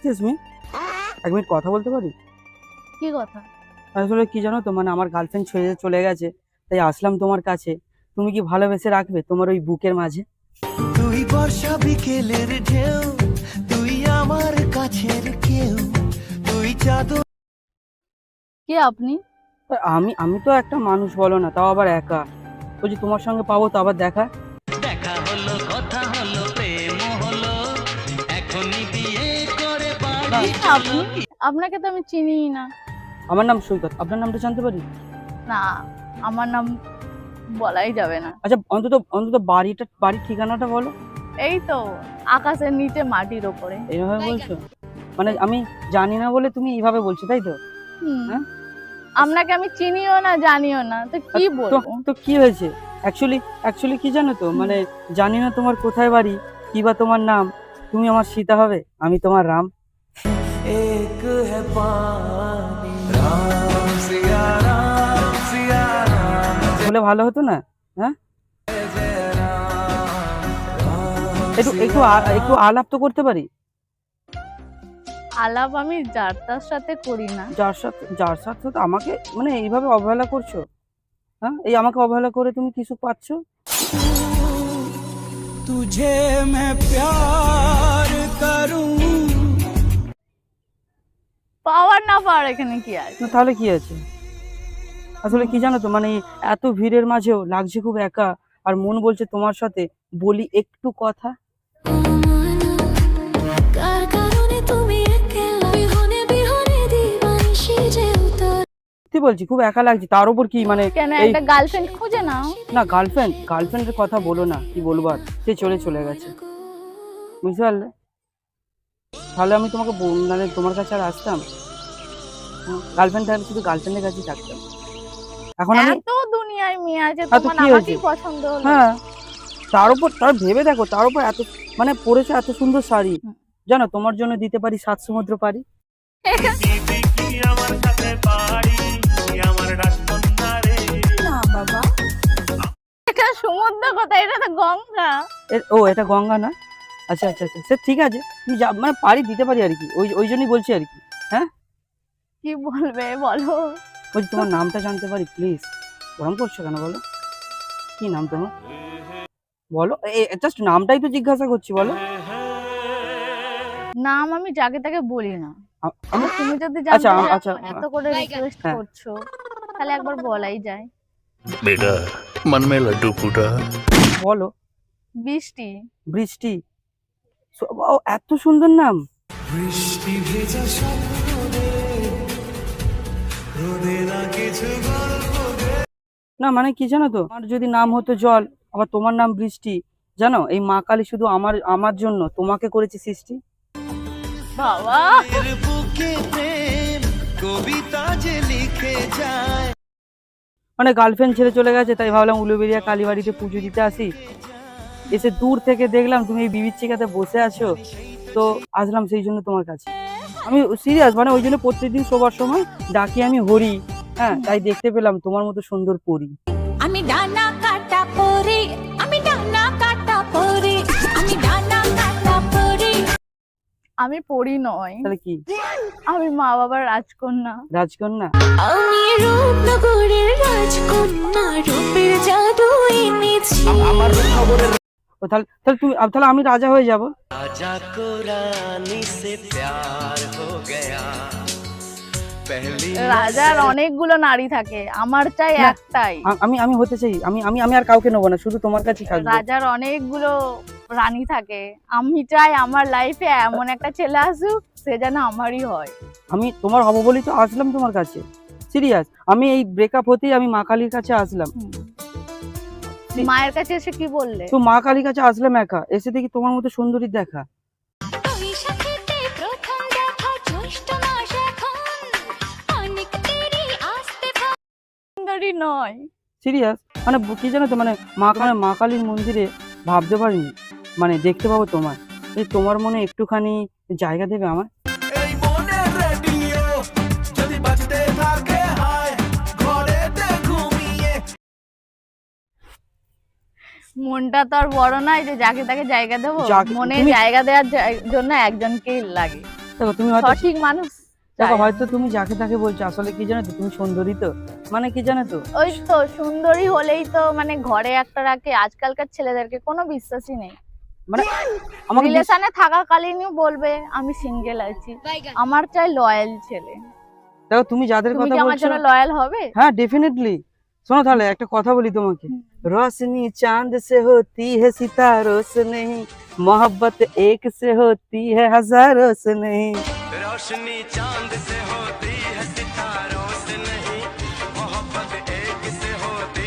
Excuse me, এক minute কথা বলতে পারি? কি কথা? আসলে কি জানো তো, মানে আমার গার্লফ্রেন্ড ছেড়ে চলে গেছে, তাই আসলাম তোমার কাছে। তুমি কি ভালোবেসে রাখবে তোমার ওই বুকের মাঝে? তুই বর্ষা বিকেলের ঢেউ, তুই আমার কাছের কেউ, তুই চাঁদ। কে আপনি? আমি আমি তো একটা মানুষ, বলো না, তাও আবার একা। বলছি তোমার সঙ্গে পাবো তো আবার দেখা? দেখা হলো, কথা হলো, প্রেম হলো, এখনই বিয়ে করে বাড়ি আপনি? আপনাকে তো আমি চিনিই না। আমার নাম সৈকত, আপনার নামটা জানতে পারি? না, আমার নাম বলাই যাবে না। আচ্ছা, অন্তত অন্তত বাড়ির ঠিকানাটা বলো। এই তো আকাশের নিচে মাটির ওপরে। এইভাবে বলছো? মানে আমি জানি না বলে তুমি এইভাবে বলছো, তাই তো? হুম। হ্যাঁ? আপনাকে আমি চিনিও না, জানিও না, তো কি তো বলবো? তো কি হয়েছে? অ্যাকচুয়ালি কি জানো তো, মানে জানি না তোমার কোথায় বাড়ি, কি বা তোমার নাম। তুমি আমার সীতা হবে, আমি তোমার রাম। এক है पानी राम सिया राम सिया राम বলে ভালো হতো না? হ্যাঁ, जय राम राम একটু আলাপ তো করতে পারি। আলাপ আমি যার তার সাথে করি না। যার সাথে তো আমাকে মানে এইভাবে অবহেলা করছো? হ্যাঁ, এই আমাকে অবহেলা করে তুমি কিছু পাচ্ছো? तुझे मैं प्यार करूं। পাওয়ার না পাওয়ার এখানে কি আছে? না, তাহলে কি আছে? আসলে কি জানো তো, মানে এত ভিড়ের মাঝেও লাগছে খুব একা, আর মন বলছে তোমার সাথে বলি একটু কথা। সত্যি বলছি, খুব একা লাগছে, তার উপর কি মানে কেন, এই একটা গার্লফ্রেন্ড খুঁজে নাও। না, গার্লফ্রেন্ডের কথা বলো না, কি বলবো আর, সে চলে গেছে, বুঝতে পারলে? তাহলে আমি তোমাকে মানে তোমার কাছে আর আসতাম? গার্লফ্রেন্ড থাকলে শুধু গার্লফ্রেন্ডের কাছেই থাকতাম। এখন আমি এত দুনিয়ায় মেয়ে আছে, হ্যাঁ, তো তোমার কি আমাকেই হয়েছে? পছন্দ হলো। হ্যাঁ, তার ভেবে দেখো, তার উপর এত মানে পরেছে এত সুন্দর শাড়ি, হুম। জানো তোমার জন্য দিতে পারি 7 সমুদ্র পাড়ি। না বাবা, এটা সমুদ্র কোথায়? এটা তো গঙ্গা। এটা গঙ্গা না? আচ্ছা আচ্ছা আচ্ছা, সে ঠিক আছে, তুমি মানে পারি দিতে পারি আর কি, ওই জন্যই বলছি আর কি। হ্যাঁ, কি বলবে বলো? বলছি তোমার নামটা জানতে পারি প্লিজ? ওরম করছো কেন বলো? কি নাম তোমার বলো? জাস্ট নামটাই তো জিজ্ঞাসা করছি, বলো। নাম আমি যাকে তাকে বলি না। আমার তুমি যদি আচ্ছা জানতে আচ্ছা চাও, এত করে রিকোয়েস্ট হ্যাঁ। করছো, তাহলে একবার বলাই যায়। बेटा मन में लड्डू फूटा। বলো। বৃষ্টি। বৃষ্টি? ও, এত সুন্দর নাম। বৃষ্টি ভেজা স্বপ্নে রোদে না কিছু গল্প দে। না মানে কি জানো তো, আমার যদি নাম হতো জল, আবার তোমার নাম বৃষ্টি, জানো এই মা কালী শুধু আমার জন্য তোমাকে করেছে সৃষ্টি। বাবা, এর বুকে প্রেম কবিতা যে লিখে যায়। মানে গার্লফ্রেন্ড ছেড়ে চলে গেছে, তাই ভাবলাম উলুবেড়িয়া কালীবাড়িতে পুজো দিতে আসি। এসে দূর থেকে দেখলাম তুমি এই বিবিচ্ছিকাতে বসে আছো, তো আসলাম সেই জন্য তোমার কাছে। আমি সিরিয়াস, মানে ওই জন্য প্রত্যেকদিন শোবার সময় ডাকি আমি হরি। হ্যাঁ, তাই দেখতে পেলাম তোমার মতো সুন্দর পরী। আমি ডানা কাটা পরি, আমি ডানা কাটা পরি, আমি ডানা কাটা পরি। আমি পড়ি নয়, তাহলে কি? আমি মা বাবার রাজকন্যা। রাজকন্যা? আমি রূপনগরের রাজকন্যা, রূপের জাদু এনেছি। ও তাহলে আমি রাজা হয়ে যাব। राजा को रानी से प्यार हो गया पहली রাজার অনেকগুলো নারী থাকে, আমার চাই না, একটাই। আমি হতে চাই, আমি আর কাউকে নেবো না, শুধু তোমার কাছেই থাকবো। রাজার অনেকগুলো রানী থাকে, আমি চাই আমার লাইফে এমন একটা ছেলে আসুক, সে যেন আমারই হয়। আমি তোমার হবো বলেই তো আসলাম তোমার কাছে, সিরিয়াস। আমি এই ব্রেকআপ হতেই আমি মা কালীর কাছে আসলাম। মায়ের কাছে এসে কি বললে? তো মা কালীর কাছে আসলাম একা, এসে দেখি তোমার মতো সুন্দরী দেখা। বৈশাখীতে প্রথম দেখা, জ্যৈষ্ঠ মাস এখন, অনেক দেরি আসতে। সুন্দরী নয়। সিরিয়াস, মানে কি জানো তো, মানে মা কালীর মন্দিরে ভাবতে পারিনি মানে দেখতে পাবো তোমায়। এই তোমার মনে একটুখানি জায়গা দেবে আমার? এই মনে রেডিও যদি বাজতে থাকে হায় ঘরেতে ঘুমিয়ে। মনটা তো আর বড় নয় যে যাকে তাকে জায়গা দেবো। যাকে- মনে তুমি- জায়গা দেওয়ার জন্য একজনকেই লাগে। দেখো তুমি হয়তো সঠিক মানুষ দেখো চাই। হয়তো তুমি যাকে তাকে বলছো, আসলে কি জানো তো, তুমি সুন্দরী তো, মানে কি জানো তো, ওই তো সুন্দরী হলেই তো মানে ঘরে একটা রাখে, আজকালকার ছেলেদেরকে কোনো বিশ্বাসই নেই। মানে আমাকে রিলেশনে থাকাকালীনই বলবে আমি সিঙ্গেল আছি, আমার চাই লয়াল ছেলে। দেখো তুমি যাদের তুমি কথা কি আমার বলছো, জন্য লয়াল হবে? হ্যাঁ ডেফিনেটলি। শোনো তাহলে একটা কথা বলি তোমাকে, रोशनी चांद से होती है सितारों से नहीं, मोहब्बत एक से होती है हजारों से नहीं। रोशनी चांद से होती है सितारों से नहीं, मोहब्बत एक से होती।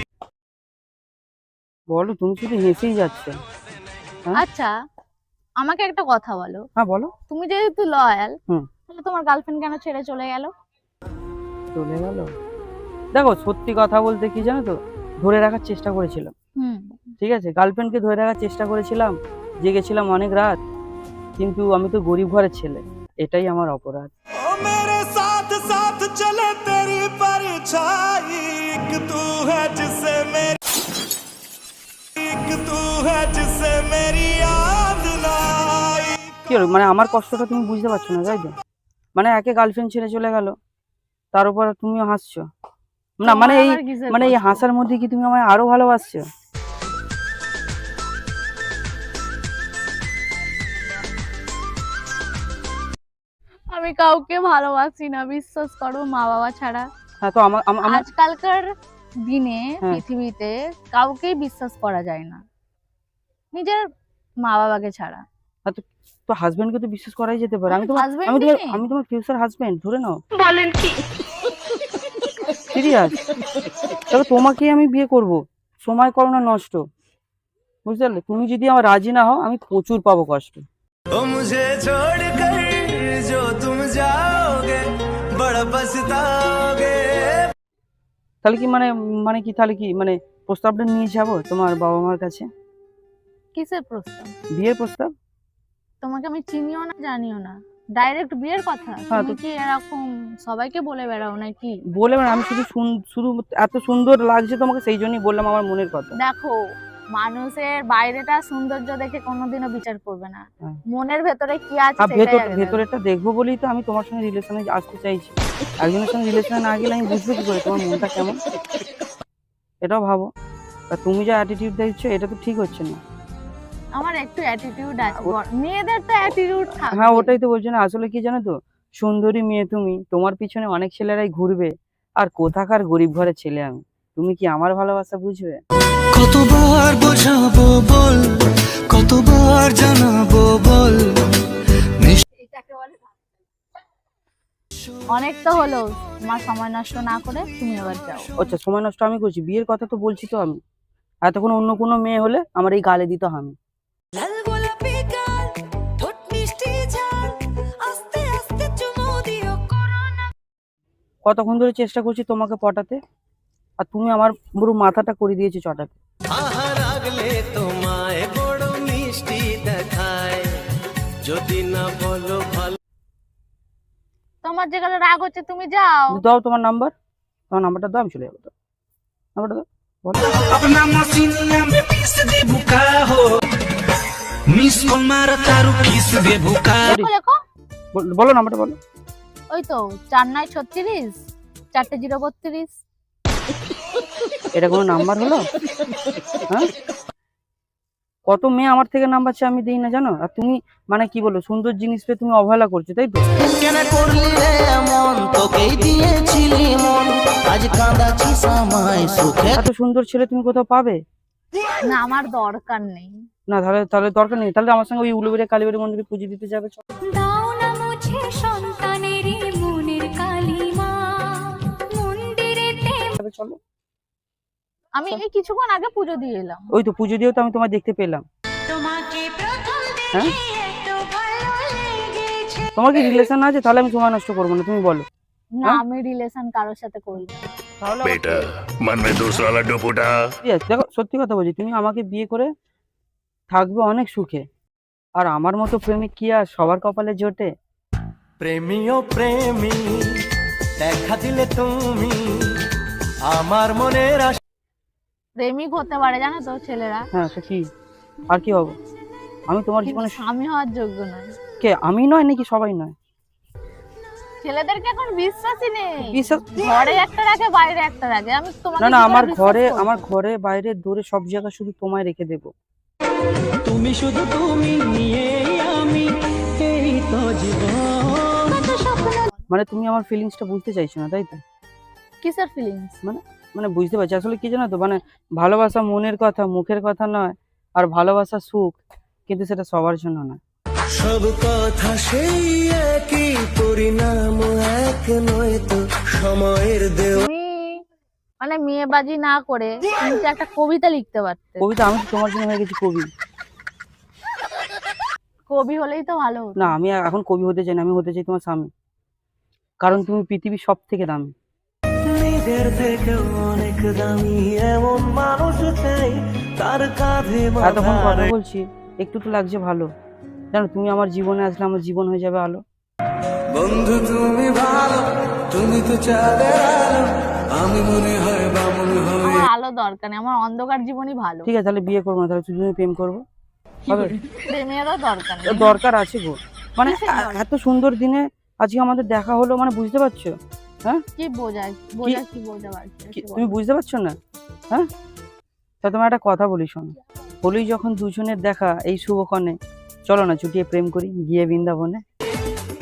বলো, তুমি শুধু হেসেই যাচ্ছে। হ্যাঁ? আচ্ছা আমাকে একটা কথা বলো, হ্যাঁ বলো। তুমি যেহেতু লয়াল, হুম। তাহলে তোমার গার্লফ্রেন্ড কেন ছেড়ে চলে গেল? চলে গেল, দেখো সত্যি কথা বলতে কি জানো তো, ধরে রাখার চেষ্টা করেছিলাম, হুম। ঠিক আছে, গার্লফ্রেন্ডকে ধরে রাখার চেষ্টা করেছিলাম, জেগেছিলাম অনেক রাত, কিন্তু আমি তো গরিব ঘরের ছেলে, এটাই আমার অপরাধ। ओ मेरे साथ साथ चले तेरी परछाई, एक तू है जिससे मेरी, एक तू है जिससे मेरी याद ना आई। কি হলো, মানে আমার কষ্টটা তুমি বুঝতে পারছো না তাই তো? মানে একে গার্লফ্রেন্ড ছেড়ে চলে গেল, তার উপর তুমিও হাসছো না, মানে এই তোমার আবার কিসের মানে এই কষ্ট? হাসার মধ্যে কি তুমি আমায় আরো ভালোবাসছো? আমি কাউকে ভালোবাসি না, বিশ্বাস করো, মা বাবা ছাড়া। হ্যাঁ তো আমার আমার আজকালকার দিনে হ্যাঁ। পৃথিবীতে কাউকেই বিশ্বাস করা যায় না, নিজের মা বাবাকে ছাড়া। তো হাজবেন্ডকে তো বিশ্বাস করাই যেতে পারে। আমি আমার তোমার husband আমি তোমার নেই। আমি তোমার ফিউচার হাজবেন্ড ধরে নাও। বলেন কি? সিরিয়াস? তবে তোমাকেই আমি বিয়ে করব, সময় করো না নষ্ট, বুঝতে পারলে? তুমি যদি আমার রাজি না হও, আমি প্রচুর পাবো কষ্ট। ओ मुझे छोड़ कर जो तुम जाओगे बड़ा पछताओगे। তাহলে কি মানে মানে কি তাহলে কি মানে প্রস্তাবটা নিয়ে যাবো তোমার বাবা মার কাছে, কিসের প্রস্তাব? বিয়ের প্রস্তাব? তোমাকে আমি চিনিও না জানিও না, ডাইরেক্ট বিয়ের কথা? হ্যাঁ, তুমি কি এরকম সবাইকে বলে বেড়াও নাকি? বলে মানে আমি শুধু শুধু এত সুন্দর লাগছে তোমাকে, সেই জন্যই বললাম আমার মনের কথা। দেখো, মানুষের বাইরেটা সৌন্দর্য দেখে কোনোদিনও বিচার করবে না, হ্যাঁ। মনের ভেতরে কি আছে আর সেটাই আগে দেখবে। ভেতরেরটা দেখবো বলেই তো আমি তোমার সঙ্গে রিলেশনে আসতে চাইছি। একজনের সঙ্গে রিলেশনে না গেলে আমি বুঝবো কি করে তোমার মনটা কেমন, এটাও ভাবো। আর তুমি যা অ্যাটিটিউড দেখছো, এটা তো ঠিক হচ্ছে না। আমার একটু অ্যাটিটিউড আছে, মেয়েদের তো অ্যাটিটিউড থাকে। হ্যাঁ ওটাই তো বলছি না, আসলে কি জানো তো, সুন্দরী মেয়ে তুমি, তোমার পিছনে অনেক ছেলেরাই ঘুরবে, আর কোথাকার গরিব ঘরের ছেলে আমি, তুমি কি আমার ভালোবাসা বুঝবে? কতবার বোঝাবো বল, কতবার জানাবো বল। অনেক তো হলো, তোমার সময় নষ্ট না করে তুমি এবার যাও। আচ্ছা সময় নষ্ট আমি করছি? বিয়ের কথা তো বলছি তো আমি, এতক্ষণ অন্য কোনো মেয়ে হলে আমার এই গালে দিত আমি। লাল গোলাপি গাল ঠোঁট মিষ্টি ঝাল আস্তে আস্তে চুমু দিও করোনা। কতক্ষণ ধরে চেষ্টা করছি তোমাকে পটাতে, আর তুমি আমার পুরো মাথাটা করে দিয়েছো চটাতে। আহা রাগলে তোমায় বড় মিষ্টি দেখায়, যদি না বলো ভালো। তোমার যেখানে রাগ হচ্ছে তুমি যাও। দাও তোমার নাম্বারটা দাও, আমি চলে যাবো। দাও নাম্বারটা দাও, বলো। अपना मसीनिया में पीस दे भूखा हो, मिस कॉल मारा तारू किस दे भूखा। লেখো লেখো, বলো নাম্বারটা বলো। ওই তো 4-9-36 4-0-32। এটা কোনো নাম্বার হলো? হ্যাঁ, কত মেয়ে আমার থেকে নাম্বার চাই, আমি দিই না জানো? আর তুমি মানে কি বলো, সুন্দর জিনিস পেয়ে তুমি অবহেলা করছো, তাই তো? কেন করলি রে এমন, তোকেই দিয়েছিলি মন, আজ কাঁদাছিস আমায় সুখে। এত সুন্দর ছেলে তুমি কোথাও পাবে না আমার দরকার নেই। না? তাহলে দরকার নেই, তাহলে আমার সঙ্গে ওই উলুবেড়িয়া কালীবাড়ি মন্দিরে পুজো দিতে যাবে। চলো। দাও না মুছে সন্তানেরই মনের কালিমা মন্দিরেতে। চলো। আমি এই কিছুক্ষণ আগে পুজো দিয়ে এলাম। ওই তো পুজো দিয়েও তো আমি তোমায় দেখতে পেলাম। তোমাকে প্রথম হ্যাঁ? দেখে এত ভালো লেগেছে। তোমার কি রিলেশন আছে? তাহলে আমি সময় নষ্ট করবো না, তুমি বলো। না হ্যাঁ? আমি রিলেশন কারোর সাথে করি না। তাহলে बेटा मन में दूसरा लड्डू फूटा। দেখো সত্যি কথা বলছি, তুমি আমাকে বিয়ে করে থাকবে অনেক সুখে, আর আমার মতো প্রেমিক কি আর সবার কপালে জোটে? প্রেমী ও প্রেমী দেখা দিলে তুমি আমার মনের আশা। প্রেমিক হতে পারে জানো তো ছেলেরা, হ্যাঁ তো কি, আর কি হবো? আমি তোমার কিন্তু জীবনে স্বামী হওয়ার যোগ্য নয়। কে, আমি নয় নাকি সবাই নয়? ছেলেদেরকে এখন বিশ্বাসই নেই, বিশ্বাস ঘরে একটা রাখে বাইরে একটা রাখে। আমি তোমাকে না না, কি করে আমার বিশ্বাস ঘরে করবো? আমার ঘরে বাইরে দূরে সব জায়গায় শুধু তোমায় রেখে দেবো। তুমি শুধু তুমি নিয়ে আমি, এই তো জীবন। মানে তুমি আমার ফিলিংসটা বুঝতে চাইছো না, তাই তো? কিসের ফিলিংস? মানে বুঝতে পারছি আসলে কি জানো তো, মানে ভালোবাসা মনের কথা, মুখের কথা নয়, আর ভালোবাসা সুখ, কিন্তু সেটা সবার জন্য না। সব কথা সেই একই পরিণাম, এক নয় তো সময়ের দেও। তুমি মানে মেয়েবাজি না করে তুমি তো একটা কবিতা লিখতে পারতে। কবিতা? আমি তো তোমার জন্য হয়ে গেছি কবি। কবি হলেই তো ভালো হতো। না, আমি এখন কবি হতে চাই না, আমি হতে চাই তোমার স্বামী, কারণ তুমি পৃথিবীর সব থেকে দামি। নিজের থেকে অনেক দামি এমন মানুষ চাই, তার কাঁধে এতক্ষণ মাথা কথা বলছি, একটু তো লাগছে ভালো। জানো তুমি আমার জীবনে আসলে আমার জীবন হয়ে যাবে আলো। বন্ধু তুমি ভালো, তুমি তো চাঁদের আলো, আমি মনে হয় বামন হয়ে। আমার আলো দরকার নেই, আমার অন্ধকার জীবনই ভালো। ঠিক আছে, তাহলে বিয়ে করবো না, তাহলে শুধু প্রেম করবো, হবে? প্রেমেরও দরকার নেই। দরকার আছে গো, মানে কিসের দরকার? এত সুন্দর দিনে আজকে আমাদের দেখা হলো, মানে বুঝতে পারছো? কি বোঝায় কি বোঝাবার তুমি বুঝতে পারছো না? হ্যাঁ, তা তোমার একটা কথা বলি শোনো। হলোই যখন দুজনের দেখা এই শুভক্ষণে, চলো না চুটিয়ে প্রেম করি গিয়ে বৃন্দাবনে।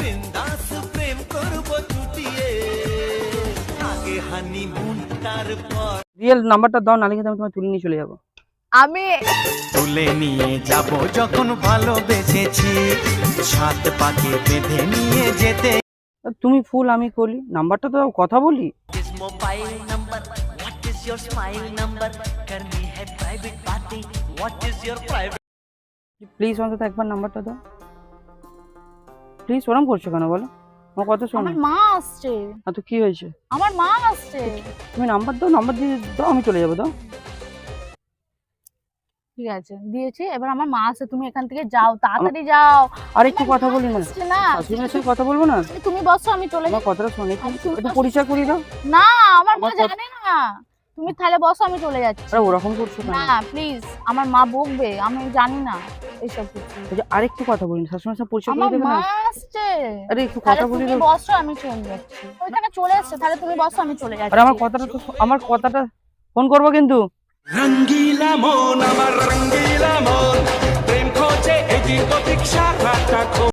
বিন্দাস প্রেম করবো চুটিয়ে, আগে হানিমুন তারপর। রিয়েল নাম্বারটা দাও, নালে কিন্তু আমি তোমার তুলে নিয়ে চলে যাবো। আমি তুলে নিয়ে যাব যখন ভালোবেসেছি, সাত পাকে বেঁধে নিয়ে যেতে। তুমি ফুল আমি কলি, নাম্বারটা তো দাও, কথা বলি। Mobile number what is your smile number करनी है प्राइवेट बातें what is your private. Please অন্তত একবার নাম্বারটা দাও প্লিজ। ওরম করছো কেন বলো? আমার কথা শোনো। আমার মা আসছে, তো কি হয়েছে? আমার মা আসছে। তুমি নাম্বার দাও, নাম্বার দিয়ে দাও, আমি চলে যাবো। দাও। ঠিক আছে দিয়েছি, এবার আমার মা আসছে, তুমি এখান থেকে যাও, তাড়াতাড়ি যাও। আর একটু কথা বলি না, আসছে না, শাশুড়ির সাথে কথা বলবো না? তুমি বসো আমি চলে আমার যাই। কথাটা শোনো, একটু তুমি একটু পরিচয় করিয়ে দাও। না আমার মা আমার কথা- জানে না, তুমি তাহলে বসো আমি চলে যাচ্ছি। আরে ওরকম করছো কেন? না প্লিজ, আমার মা বকবে, আমি জানি না এইসব কিছু। ওই যে আরেকটু কথা বলি, শাশুড়ির সাথে পরিচয় আমার করিয়ে দেবে মা না? আসছে, আরে একটু তাহলে কথা বলি তুমি দাও। বসো আমি চলে যাচ্ছি। ওইখানে চলে এসছে, তাহলে তুমি বসো আমি চলে যাচ্ছি। আরে আমার কথাটা ফোন করবো কিন্তু। রঙ্গিলা মন আমার রঙ্গিলা মন, প্রেম খোঁজে এদিক ওদিক সারাটা